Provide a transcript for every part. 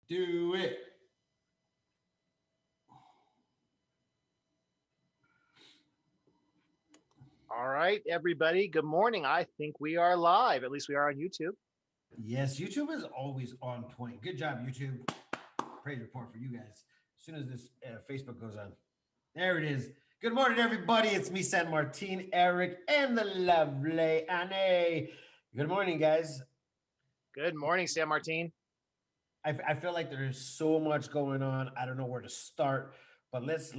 Do it. All right, everybody. Good morning. I think we are live. At least we are on YouTube. Yes, YouTube is always on point. Good job, YouTube. Praise report for you guys. As soon as this Facebook goes on, there it is. Good morning, everybody. It's me, San Martin, Eric, and the lovely Annie. Good morning, guys. Good morning, San Martin. I feel like there's so much going on. I don't know where to start, but let's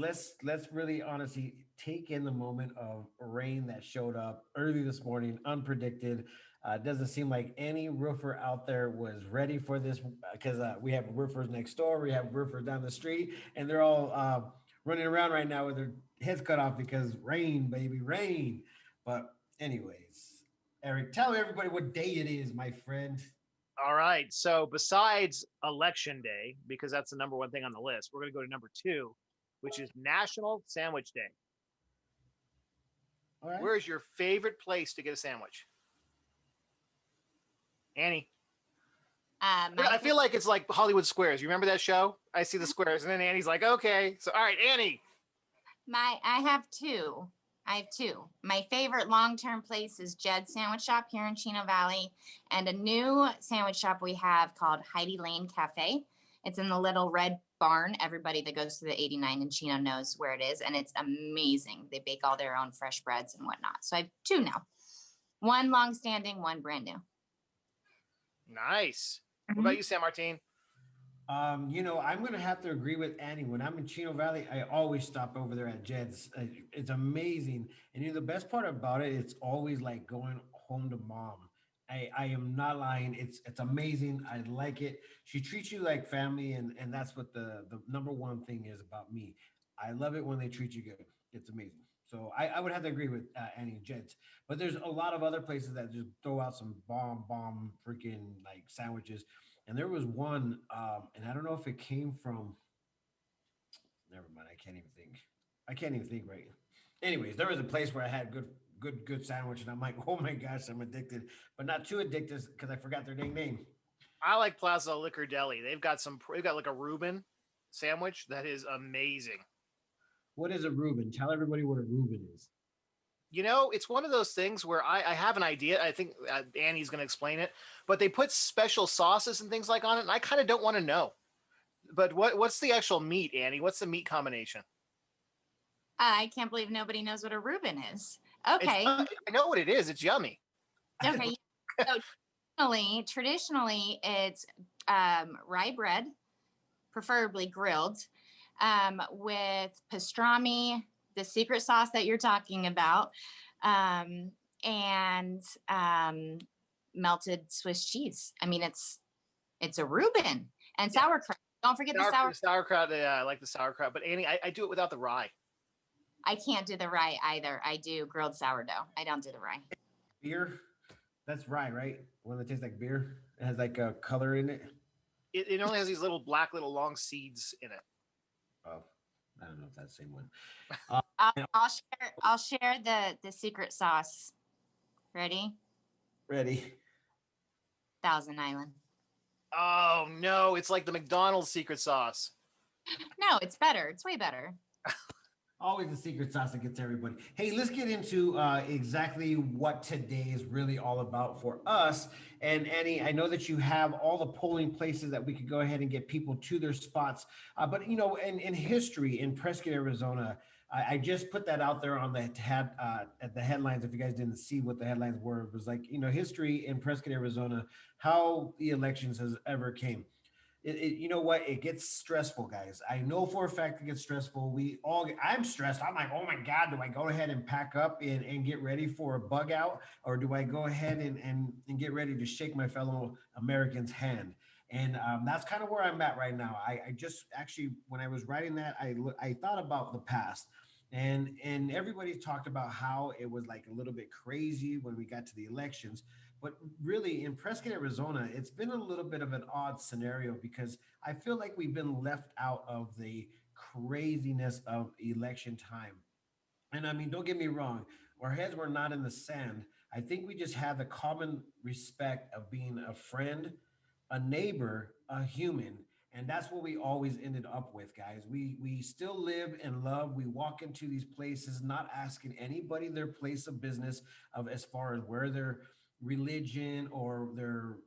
really honestly take in the moment of rain that showed up early this morning, unpredicted. Doesn't seem like any roofer out there was ready for this because we have roofers next door, we have roofers down the street, and they're all running around right now with their heads cut off because rain, baby, rain. But anyways, Eric, tell everybody what day it is, my friend. All right. So, besides Election Day, because that's the number one thing on the list, we're going to go to number two, which is National Sandwich Day. All right. Where is your favorite place to get a sandwich? Annie? I feel like it's like Hollywood Squares. You remember that show? I see the squares, and then Annie's like, okay. So, all right, Annie. I have two. My favorite long-term place is Jed's Sandwich Shop here in Chino Valley, and a new sandwich shop we have called Heidi Lane Cafe. It's in the little red barn. Everybody that goes to the 89 in Chino knows where it is, and it's amazing. They bake all their own fresh breads and whatnot. So I have two now. One long-standing, one brand new. Nice. What about you, San Martin? I'm going to have to agree with Annie. When I'm in Chino Valley, I always stop over there at Jed's. It's amazing. And the best part about it, it's always like going home to mom. I am not lying. It's amazing. I like it. She treats you like family, and that's what the number one thing is about me. I love it when they treat you good. It's amazing. So I would have to agree with Annie and Jed's. But there's a lot of other places that just throw out some bomb freaking like sandwiches. And there was one, and I don't know if it came from. Never mind. I can't even think. I can't even think right. Anyways, there was a place where I had good sandwich, and I'm like, oh my gosh, I'm addicted, but not too addicted because I forgot their dang name. I like Plaza Liquor Deli. They've got like a Reuben sandwich that is amazing. What is a Reuben? Tell everybody what a Reuben is. It's one of those things where I have an idea. I think Annie's going to explain it, but they put special sauces and things like on it, and I kind of don't want to know. But what's the actual meat, Annie? What's the meat combination? I can't believe nobody knows what a Reuben is. Okay. I know what it is. It's yummy. Okay. So traditionally, it's rye bread, preferably grilled, with pastrami, the secret sauce that you're talking about, and melted Swiss cheese. I mean, it's a Reuben and sauerkraut. Don't forget the sauerkraut. Sauerkraut. Yeah, I like the sauerkraut. But Annie, I do it without the rye. I can't do the rye either. I do grilled sourdough. I don't do the rye. Beer? That's rye, right? One that tastes like beer. It has like a color in it. It only has these little black, little long seeds in it. Oh, I don't know if that's the same one. I'll share the secret sauce. Ready? Ready. Thousand Island. Oh no, it's like the McDonald's secret sauce. No, it's better. It's way better. Always the secret sauce that gets everybody. Hey, let's get into exactly what today is really all about for us. And Annie, I know that you have all the polling places that we could go ahead and get people to their spots. But in history in Prescott, Arizona, I just put that out there on the at the headlines. If you guys didn't see what the headlines were, it was like history in Prescott, Arizona, how the elections has ever came. You know what? It gets stressful, guys. I know for a fact it gets stressful. I'm stressed. I'm like, oh my God, do I go ahead and pack up and get ready for a bug out? Or do I go ahead and get ready to shake my fellow Americans' hand? And that's kind of where I'm at right now. I just actually, when I was writing that, I thought about the past. And everybody talked about how it was like a little bit crazy when we got to the elections. But really, in Prescott, Arizona, it's been a little bit of an odd scenario because I feel like we've been left out of the craziness of election time. And I mean, don't get me wrong, our heads were not in the sand. I think we just had the common respect of being a friend, a neighbor, a human, And that's what we always ended up with, guys. We still live and love. We walk into these places not asking anybody their place of business of as far as where their religion or their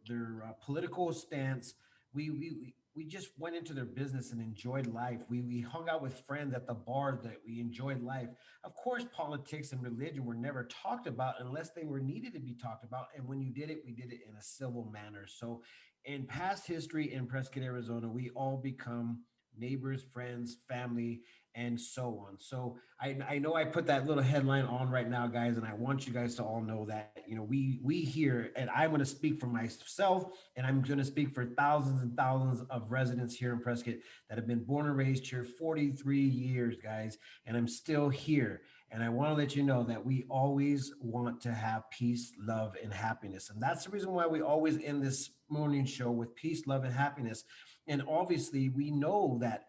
political stance. We just went into their business and enjoyed life. We hung out with friends at the bars that we enjoyed life. Of course, politics and religion were never talked about unless they were needed to be talked about. And when you did it, we did it in a civil manner. So in past history in Prescott, Arizona, we all become neighbors, friends, family, and so on. So I know I put that little headline on right now, guys, and I want you guys to all know that we here, and I'm going to speak for myself, and I'm going to speak for thousands and thousands of residents here in Prescott that have been born and raised here 43 years, guys, and I'm still here. And I want to let you know that we always want to have peace, love, and happiness. And that's the reason why we always end this morning show with peace, love, and happiness. And obviously, we know that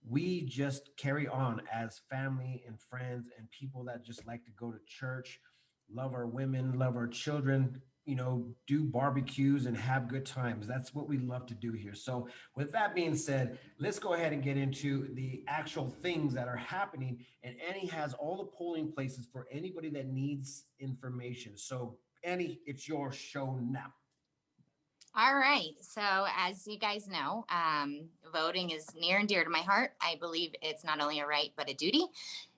we just carry on as family and friends and people that just like to go to church, love our women, love our children, do barbecues and have good times. That's what we love to do here. So, with that being said, let's go ahead and get into the actual things that are happening. And Annie has all the polling places for anybody that needs information. So, Annie, it's your show now. All right. So, as you guys know, voting is near and dear to my heart. I believe it's not only a right, but a duty.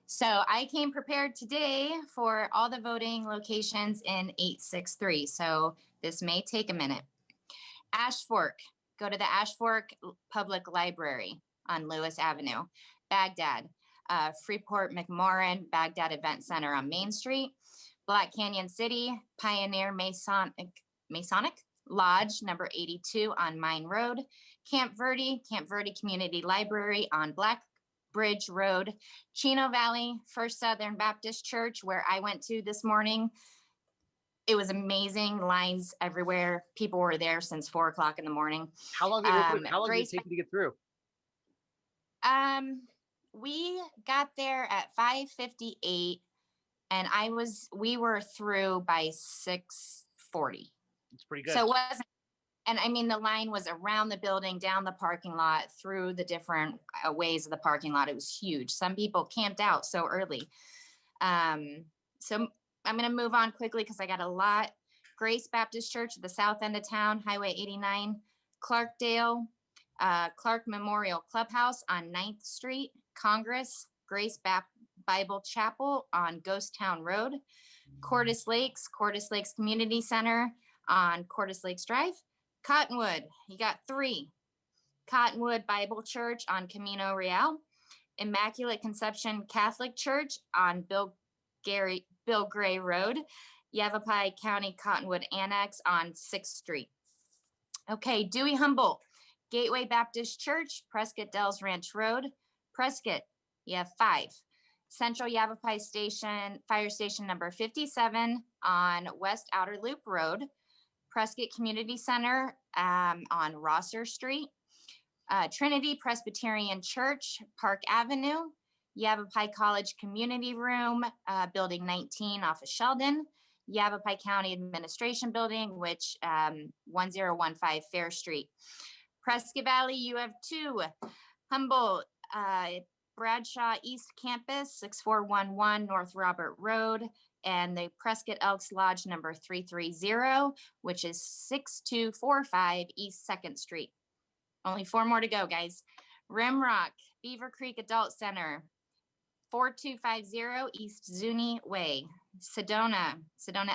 So, I came prepared today for all the voting locations in 863. So, this may take a minute. Ash Fork, go to the Ash Fork Public Library on Lewis Avenue. Baghdad, Freeport McMoran Baghdad Event Center on Main Street. Black Canyon City, Pioneer Masonic Lodge, number 82 on Mine Road. Camp Verde Community Library on Black Bridge Road. Chino Valley, First Southern Baptist Church, where I went to this morning. It was amazing. Lines everywhere. People were there since 4 o'clock in the morning. How long did it take you to get through? We got there at 5:58, and we were through by 6:40. It's pretty good. So it wasn't, and I mean, the line was around the building, down the parking lot, through the different ways of the parking lot. It was huge. Some people camped out so early. So I'm going to move on quickly because I got a lot. Grace Baptist Church at the south end of town, Highway 89. Clarkdale, Clark Memorial Clubhouse on 9th Street. Congress, Grace Bible Chapel on Ghost Town Road. Cordis Lakes Community Center on Cordis Lakes Drive. Cottonwood, you got 3. Cottonwood Bible Church on Camino Real. Immaculate Conception Catholic Church on Bill Gray Road. Yavapai County Cottonwood Annex on 6th Street. Okay, Dewey Humboldt, Gateway Baptist Church, Prescott Dells Ranch Road. Prescott, you have 5. Central Yavapai Station, Fire Station number 57 on West Outer Loop Road. Prescott Community Center on Rosser Street. Trinity Presbyterian Church, Park Avenue. Yavapai College Community Room, Building 19 off of Sheldon. Yavapai County Administration Building, which 1015 Fair Street. Prescott Valley, you have 2. Humboldt, Bradshaw East Campus, 6411 North Robert Road, and the Prescott Elks Lodge number 330, which is 6245 East 2nd Street. Only 4 more to go, guys. Rimrock, Beaver Creek Adult Center, 4250 East Zuni Way. Sedona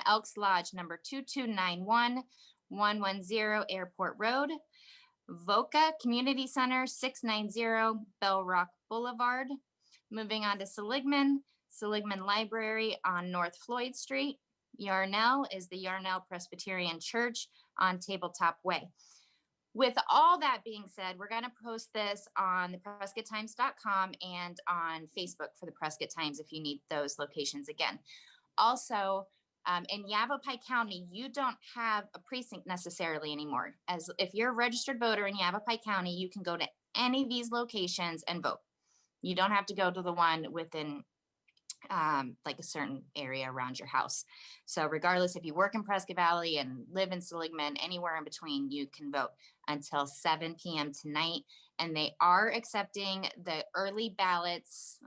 Elks Lodge number 2291 110 Airport Road. Voca Community Center, 690 Bell Rock Boulevard. Moving on to Seligman Library on North Floyd Street. Yarnell is the Yarnell Presbyterian Church on Tabletop Way. With all that being said, we're going to post this on the PrescottTimes.com and on Facebook for the Prescott Times if you need those locations again. Also, in Yavapai County, you don't have a precinct necessarily anymore. As if you're a registered voter in Yavapai County, you can go to any of these locations and vote. You don't have to go to the one within like a certain area around your house. So regardless if you work in Prescott Valley and live in Seligman, anywhere in between, you can vote until 7 p.m. tonight. And they are accepting the early ballots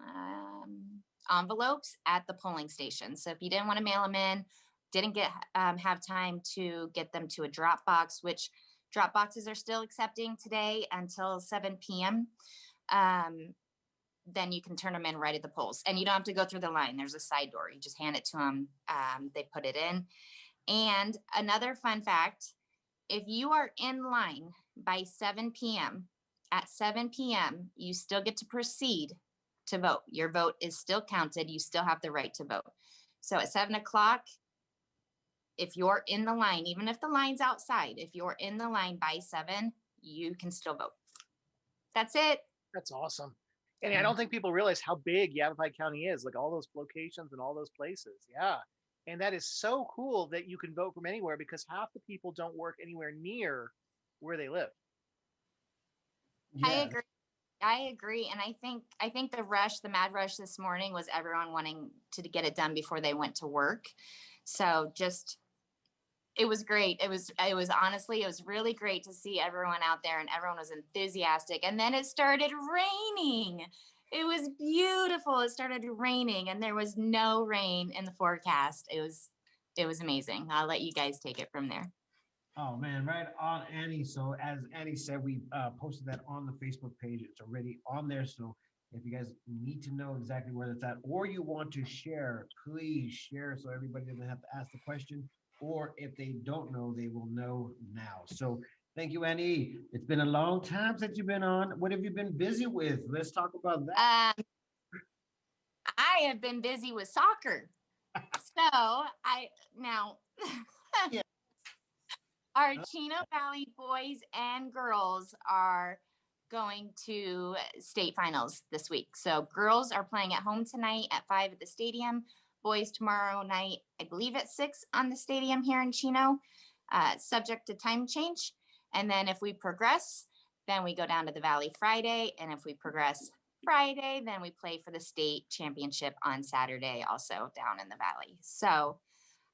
envelopes at the polling station. So if you didn't want to mail them in, didn't get have time to get them to a drop box, which drop boxes are still accepting today until 7 p.m. Then you can turn them in right at the polls, and you don't have to go through the line. There's a side door. You just hand it to them. They put it in. And another fun fact, if you are in line by 7 p.m., at 7 p.m., you still get to proceed to vote. Your vote is still counted. You still have the right to vote. So at 7 o'clock, if you're in the line, even if the line's outside, if you're in the line by 7, you can still vote. That's it. That's awesome. And I don't think people realize how big Yavapai County is, like all those locations and all those places. Yeah. And that is so cool that you can vote from anywhere, because half the people don't work anywhere near where they live. Yeah. I agree. And I think the mad rush this morning was everyone wanting to get it done before they went to work. So it was great. It was honestly, it was really great to see everyone out there, and everyone was enthusiastic. And then it started raining. It was beautiful. It started raining, and there was no rain in the forecast. It was amazing. I'll let you guys take it from there. Oh man, right on, Annie. So as Annie said, we posted that on the Facebook page. It's already on there. So if you guys need to know exactly where that's at, or you want to share, please share so everybody doesn't have to ask the question. Or if they don't know, they will know now. So thank you, Annie. It's been a long time since you've been on. What have you been busy with? Let's talk about that. I have been busy with soccer. So Yeah. Our Chino Valley boys and girls are going to state finals this week. So girls are playing at home tonight at 5 at the stadium. Boys tomorrow night, I believe at 6 on the stadium here in Chino, subject to time change. And then if we progress, then we go down to the Valley Friday. And if we progress Friday, then we play for the state championship on Saturday, also down in the Valley. So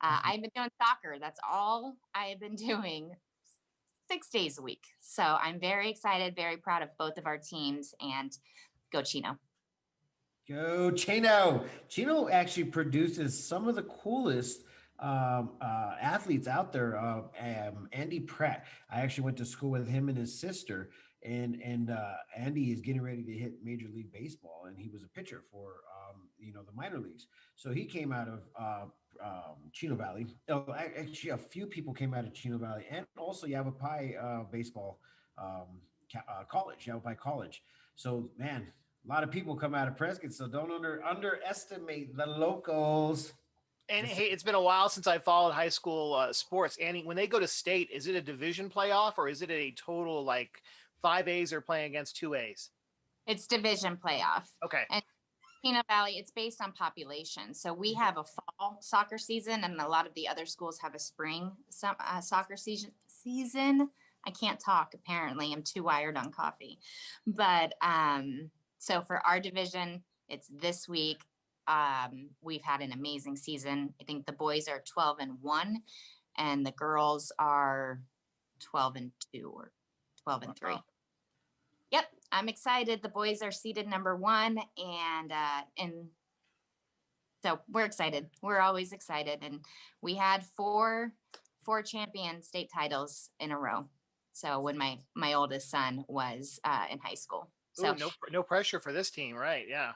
I've been doing soccer. That's all I have been doing 6 days a week. So I'm very excited, very proud of both of our teams, and go Chino. Go Chino. Chino actually produces some of the coolest athletes out there. Andy Pratt. I actually went to school with him and his sister, and Andy is getting ready to hit Major League Baseball, and he was a pitcher for the minor leagues. So he came out of Chino Valley. Actually, a few people came out of Chino Valley, and also Yavapai baseball college, Yavapai College. So man, a lot of people come out of Prescott, so don't underestimate the locals. And hey, it's been a while since I followed high school sports. Annie, when they go to state, is it a division playoff, or is it a total like 5As are playing against 2As? It's division playoff. Okay. And Chino Valley, it's based on population. So we have a fall soccer season, and a lot of the other schools have a spring soccer season. I can't talk, apparently. I'm too wired on coffee. But so for our division, it's this week. We've had an amazing season. I think the boys are 12-1, and the girls are 12-2 or 12-3. Yep, I'm excited. The boys are seeded number 1, and so we're excited. We're always excited, and we had four champion state titles in a row. So when my oldest son was in high school. So ooh, no pressure for this team, right? Yeah.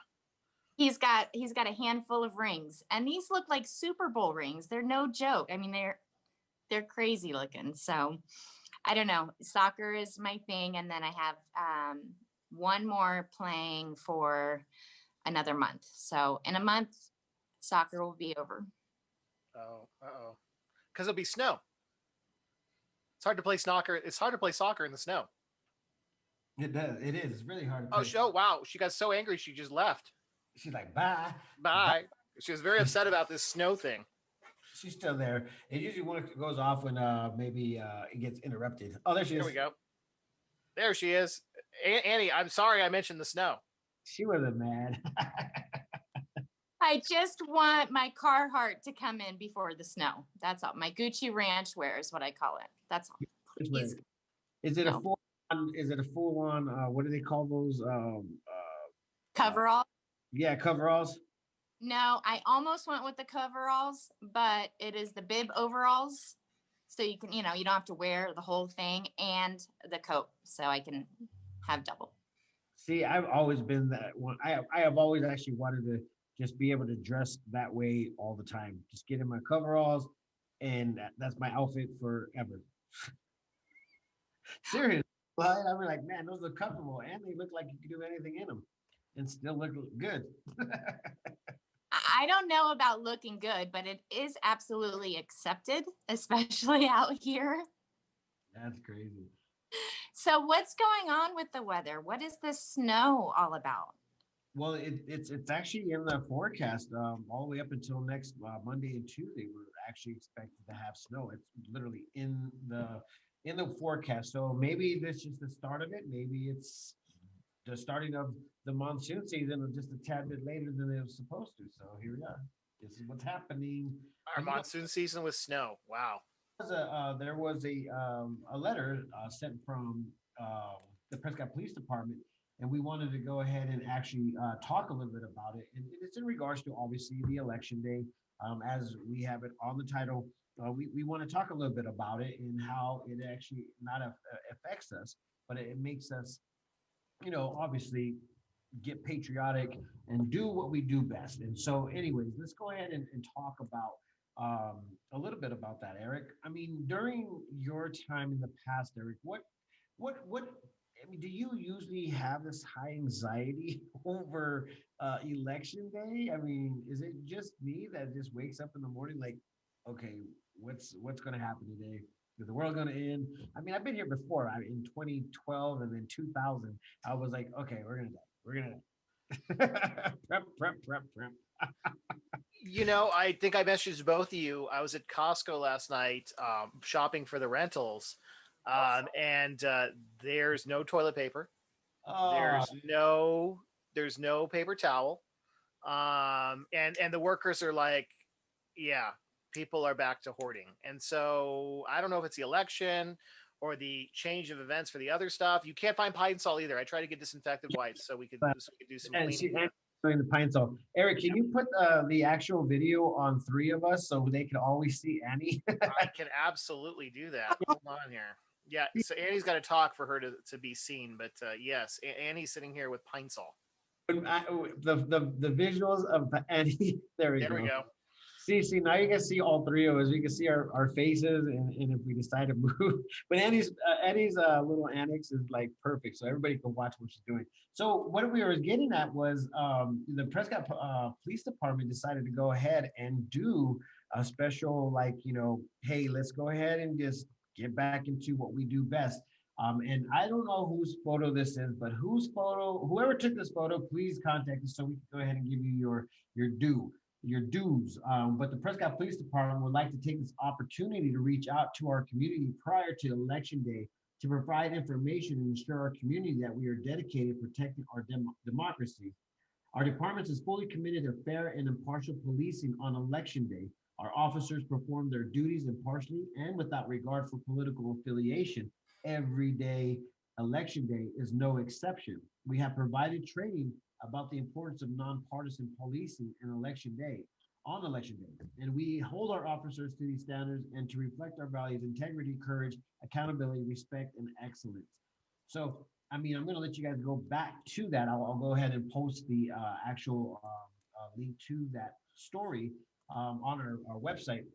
He's got a handful of rings, and these look like Super Bowl rings. They're no joke. I mean, they're crazy looking. So I don't know. Soccer is my thing, and then I have one more playing for another month. So in a month, soccer will be over. Oh, because it'll be snow. It's hard to play soccer. It's hard to play soccer in the snow. It does. It is. It's really hard to play. Oh, wow. She got so angry, she just left. She's like, bye. Bye. She was very upset about this snow thing. She's still there. It usually goes off when maybe it gets interrupted. Oh, there she is. There we go. There she is. Annie, I'm sorry I mentioned the snow. She wasn't mad. I just want my Carhartt to come in before the snow. That's all. My Gucci Ranch wear is what I call it. That's all. Which way? Please, Is it a no. full on, is it a full on, what do they call those? Coverall. Yeah, coveralls. No, I almost went with the coveralls, but it is the bib overalls. So you can, you don't have to wear the whole thing and the coat. So I can have double. See, I've always been that one. I have always actually wanted to just be able to dress that way all the time. Just get in my coveralls, and that's my outfit forever. Serious. Well, I was like, man, those look comfortable, and they look like you can do anything in them, and still look good. I don't know about looking good, but it is absolutely accepted, especially out here. That's crazy. So what's going on with the weather? What is the snow all about? Well, it's actually in the forecast all the way up until next Monday and Tuesday. We're actually expected to have snow. It's literally in the forecast. So maybe this is the start of it. Maybe it's the starting of the monsoon season, just a tad bit later than it was supposed to. So here we are. This is what's happening. Our monsoon season with snow. Wow. There was a letter sent from the Prescott Police Department, and we wanted to go ahead and actually talk a little bit about it. And it's in regards to obviously the election day, as we have it on the title. We want to talk a little bit about it and how it actually not affects us, but it makes us, obviously get patriotic and do what we do best. And so, anyways, let's go ahead and talk about a little bit about that, Eric. I mean, during your time in the past, Eric, what, I mean, do you usually have this high anxiety over election day? I mean, is it just me that just wakes up in the morning like, okay, what's going to happen today? Is the world going to end? I mean, I've been here before. In 2012 and then 2000, I was like, okay, we're going to die. We're going to die. prep. I think I messaged both of you. I was at Costco last night shopping for the rentals, and there's no toilet paper. Oh, There's no paper towel, and the workers are like, yeah, people are back to hoarding. And so I don't know if it's the election or the change of events for the other stuff. You can't find Pine Sol either. I tried to get disinfectant wipes so we could do some and cleaning. doing the pine sol. Eric, can you put the actual video on three of us so they can always see Annie? I can absolutely do that. Hold on here. Yeah, so Annie's got to talk for her to be seen, but yes, Annie's sitting here with Pine Sol. The visuals of Annie. There we go. See, now you can see all three of us. We can see our faces, and if we decide to move. But Annie's little annex is like perfect, so everybody can watch what she's doing. So what we were getting at was the Prescott Police Department decided to go ahead and do a special, like, hey, let's go ahead and just get back into what we do best. And I don't know whose photo this is, but whoever took this photo, please contact us so we can go ahead and give you your dues. But the Prescott Police Department would like to take this opportunity to reach out to our community prior to Election Day to provide information and ensure our community that we are dedicated to protecting our democracy. Our department is fully committed to fair and impartial policing on Election Day. Our officers perform their duties impartially and without regard for political affiliation. Every day, Election Day is no exception. We have provided training about the importance of nonpartisan policing on Election Day, and we hold our officers to these standards and to reflect our values: integrity, courage, accountability, respect, and excellence. So, I mean, I'm going to let you guys go back to that. I'll go ahead and post the actual link to that story on our website.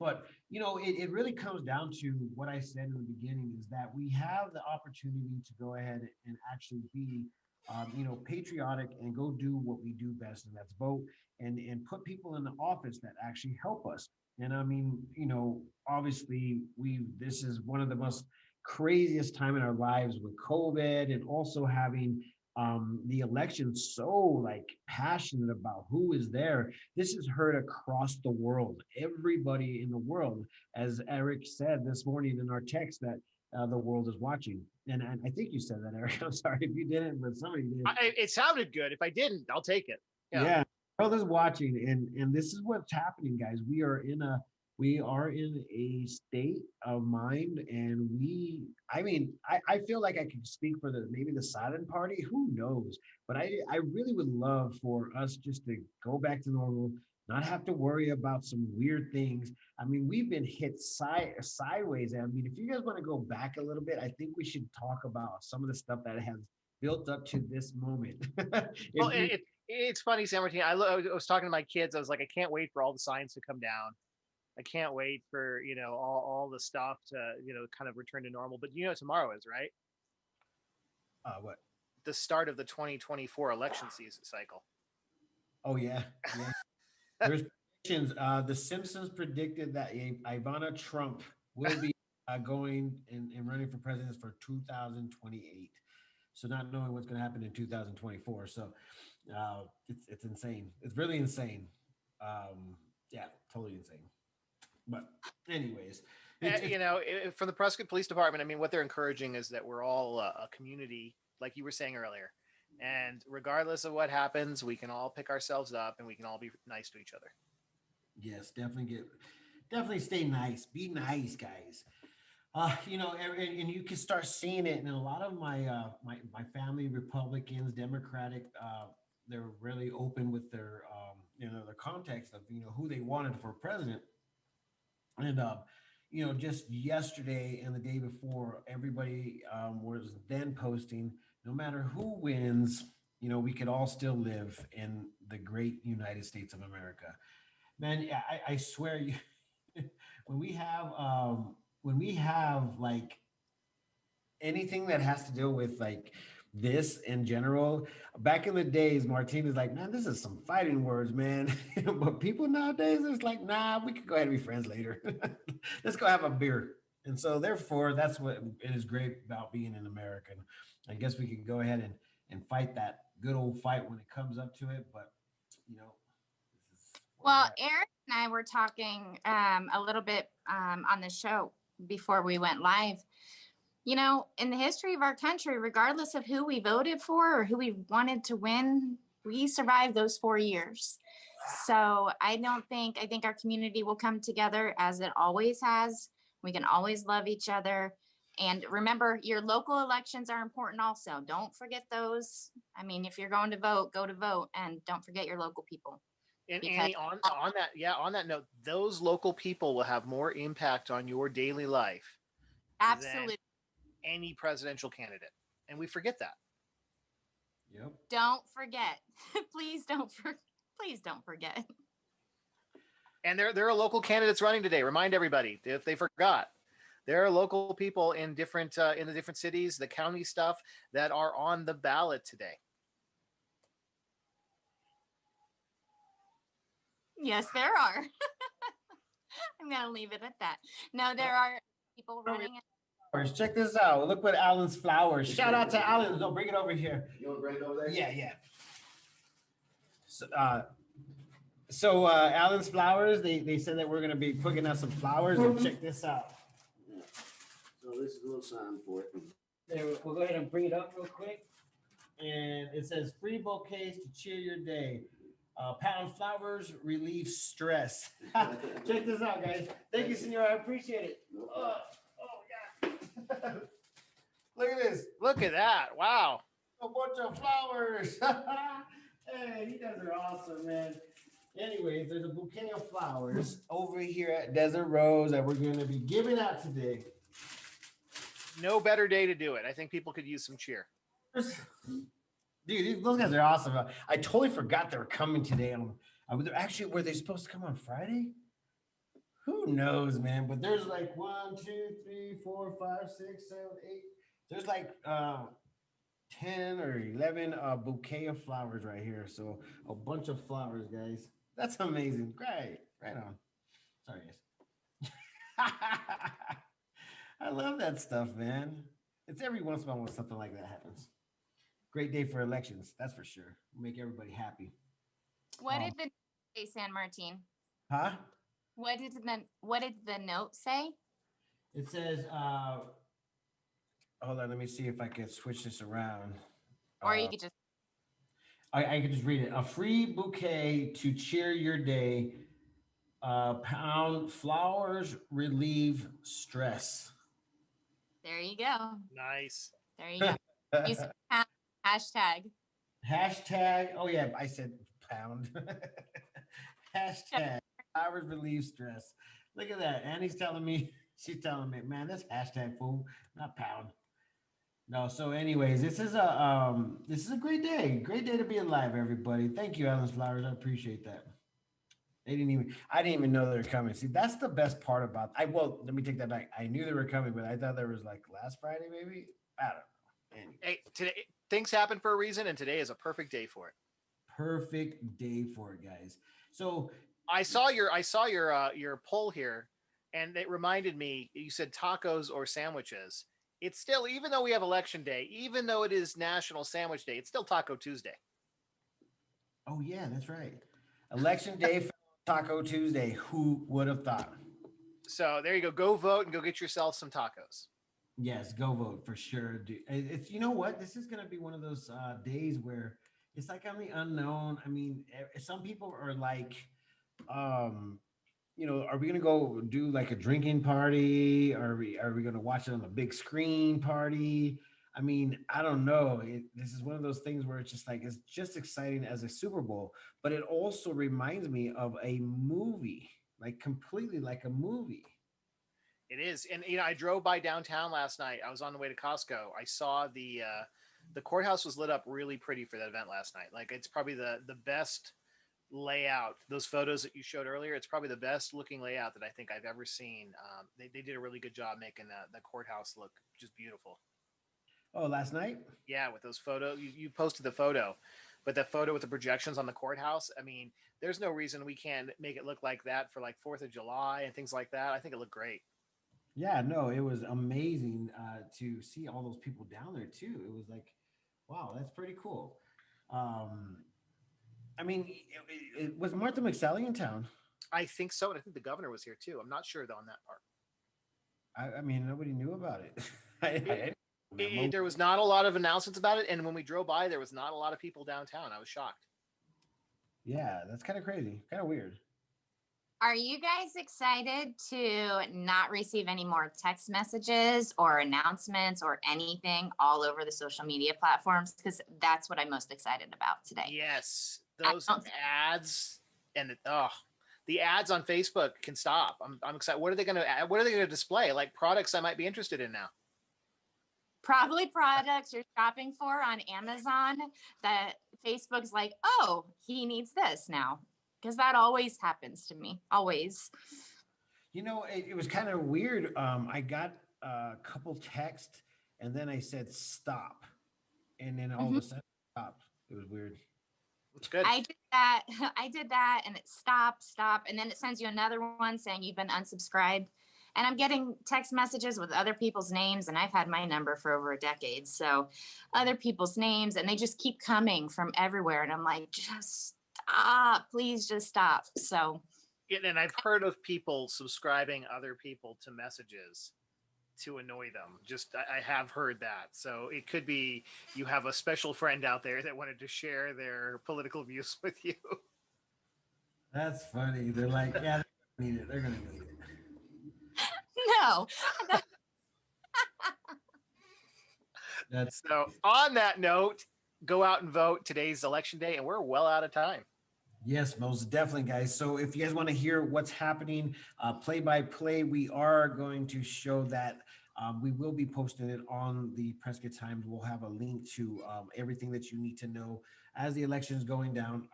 But it really comes down to what I said in the beginning, is that we have the opportunity to go ahead and actually be patriotic and go do what we do best, and that's vote and put people in the office that actually help us. And I mean, obviously this is one of the most craziest time in our lives with COVID, and also having the election so like passionate about who is there. This is heard across the world, everybody in the world, as Eric said this morning in our text, that the world is watching. And I think you said that, Eric. I'm sorry if you didn't, but somebody did. It sounded good. If I didn't, I'll take it. Yeah. world is watching, and this is what's happening, guys. We are in a state of mind, and I mean, I feel like I can speak for the maybe the silent party, who knows, but I really would love for us just to go back to normal, not have to worry about some weird things. I mean, we've been hit sideways. I mean, if you guys want to go back a little bit, I think we should talk about some of the stuff that has built up to this moment. Well, If you it's funny, San Martin. I was talking to my kids. I was like, I can't wait for all the signs to come down. I can't wait for all the stuff to kind of return to normal. But tomorrow is right, what? the start of the 2024 election season cycle. Oh yeah, yeah. There's predictions. The Simpsons predicted that Ivana Trump will be going and running for president for 2028. So not knowing what's going to happen in 2024. So it's insane. It's really insane. Yeah, totally insane. But anyways, From the Prescott Police Department, I mean, what they're encouraging is that we're all a community, like you were saying earlier, and regardless of what happens, we can all pick ourselves up and we can all be nice to each other. yes, definitely stay nice. Be nice, guys. And you can start seeing it in a lot of my family, Republicans, Democratic. They're really open with their their context of who they wanted for president. And just yesterday and the day before, everybody was then posting, no matter who wins, we could all still live in the great United States of America. Man, yeah, I swear you, when we have like anything that has to do with like this in general. Back in the days, Martine is like, man, this is some fighting words, man. But people nowadays, it's like, nah, we could go ahead and be friends later. Let's go have a beer. And so therefore, that's what it is great about being an American. I guess we could go ahead and fight that good old fight when it comes up to it. But this is Well, Eric and I were talking a little bit on the show before we went live. In the history of our country, regardless of who we voted for or who we wanted to win, we survived those 4 years. So I think our community will come together as it always has. We can always love each other. And remember, your local elections are important also. Don't forget those. I mean, if you're going to vote, go to vote, and don't forget your local people. And Annie, on that note, those local people will have more impact on your daily life Absolutely. than any presidential candidate. And we forget that. Yep. Don't forget. Please don't forget. And there are local candidates running today. Remind everybody if they forgot. There are local people in the different cities, the county stuff that are on the ballot today. Yes, there are. I'm going to leave it at that. No, there are people running. Check this out. Look what Alan's flowers. Shout out to Alan. No, bring it over here. You want to bring it over there? Yeah. So Alan's flowers, they said that we're going to be putting out some flowers. And check this out. So this is a little sign for it. There, we'll go ahead and bring it up real quick. And it says free bouquets to cheer your day. Pound flowers relieve stress. Check this out, guys. Thank you, senor. I appreciate it. Oh God. Look at this. Look at that. Wow. A bunch of flowers. Hey, you guys are awesome, man. Anyways, there's a bouquet of flowers over here at Desert Rose that we're going to be giving out today. No better day to do it. I think people could use some cheer. Dude, those guys are awesome. I totally forgot they were coming today. Were they supposed to come on Friday? Who knows, man? But there's like 1, 2, 3, 4, 5, 6, 7, 8. There's like 10 or 11 bouquet of flowers right here. So a bunch of flowers, guys. That's amazing. Great. Right on. Sorry, guys. I love that stuff, man. It's every once in a while when something like that happens. Great day for elections, that's for sure. Make everybody happy. What did the note say, San Martin? Huh? What did the note say? It says, hold on, let me see if I can switch this around. Or you could just. I can just read it. A free bouquet to cheer your day. Pound flowers relieve stress. There you go. Nice. There you go. Use the pound hashtag. Hashtag. Oh yeah, I said pound. Hashtag flowers relieve stress. Look at that. Annie's telling me. She's telling me, man, that's hashtag fool, not pound. No. So, anyways, this is a great day. Great day to be alive, everybody. Thank you, Alan Flowers. I appreciate that. I didn't even know they were coming. See, that's the best part about. Well, let me take that back. I knew they were coming, but I thought there was like last Friday, maybe. I don't know. Anyway, Hey, today things happen for a reason, and today is a perfect day for it. perfect day for it, guys. So, I saw your poll here, and it reminded me. You said tacos or sandwiches. It's still, even though we have election day, even though it is National Sandwich Day, it's still Taco Tuesday. oh yeah, that's right. Election day, fell on Taco Tuesday. Who would have thought? So there you go. Go vote and go get yourself some tacos. Yes, go vote for sure. It's you know what? This is gonna be one of those days where it's like on the unknown. I mean, some people are like, um, are we gonna go do like a drinking party? Are we gonna watch it on the big screen party? I mean, I don't know. This is one of those things where it's just like it's just exciting as a Super Bowl, but it also reminds me of a movie, like completely like a movie. It is, and I drove by downtown last night. I was on the way to Costco. I saw the courthouse was lit up really pretty for that event last night. Like it's probably the best layout. Those photos that you showed earlier, it's probably the best looking layout that I think I've ever seen. They did a really good job making the courthouse look just beautiful. Oh, last night? Yeah, with those photos, you posted the photo, but that photo with the projections on the courthouse. I mean, there's no reason we can't make it look like that for like Fourth of July and things like that. I think it looked great. Yeah, no, it was amazing to see all those people down there too. It was like, wow, that's pretty cool. Um, I mean, was Martha McSally in town? I think so, and I think the governor was here too. I'm not sure though on that part. I mean, nobody knew about it. I didn't know. There was not a lot of announcements about it, and when we drove by, there was not a lot of people downtown. I was shocked. Yeah, that's kind of crazy, kind of weird. Are you guys excited to not receive any more text messages or announcements or anything all over the social media platforms? Because that's what I'm most excited about today. Yes, I those don't- ads and the ads on Facebook can stop. I'm excited. What are they gonna display? Like products I might be interested in now. Probably products you're shopping for on Amazon that Facebook's like, oh, he needs this now. Because that always happens to me. Always. It was kind of weird. I got a couple texts, and then I said stop, and then all of a sudden it stopped. It was weird. It's good. I did that. I did that and it stop. And then it sends you another one saying you've been unsubscribed. And I'm getting text messages with other people's names. And I've had my number for over a decade. So other people's names, and they just keep coming from everywhere. And I'm like, just stop, please just stop. So, And I've heard of people subscribing other people to messages to annoy them. Just I have heard that. So it could be you have a special friend out there that wanted to share their political views with you. That's funny. They're like, yeah, they're gonna need it. They're gonna need it. no. That's So on that note, go out and vote. Today's election day, and we're well out of time. Yes, most definitely, guys. So if you guys want to hear what's happening, play by play, we are going to show that. We will be posting it on the Prescott Times. We'll have a link to everything that you need to know as the election is going down.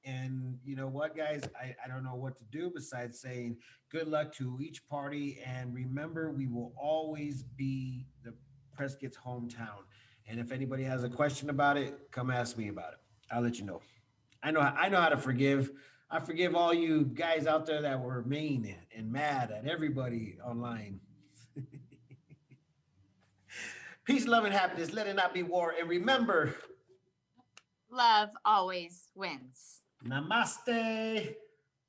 And you know what, guys, I don't know what to do besides saying good luck to each party. And remember, we will always be the Prescott's hometown. And if anybody has a question about it, come ask me about it. I'll let you know. I know how to forgive. I forgive all you guys out there that were mean and mad at everybody online. Peace, love, and happiness. Let it not be war. And remember, Love always wins. namaste.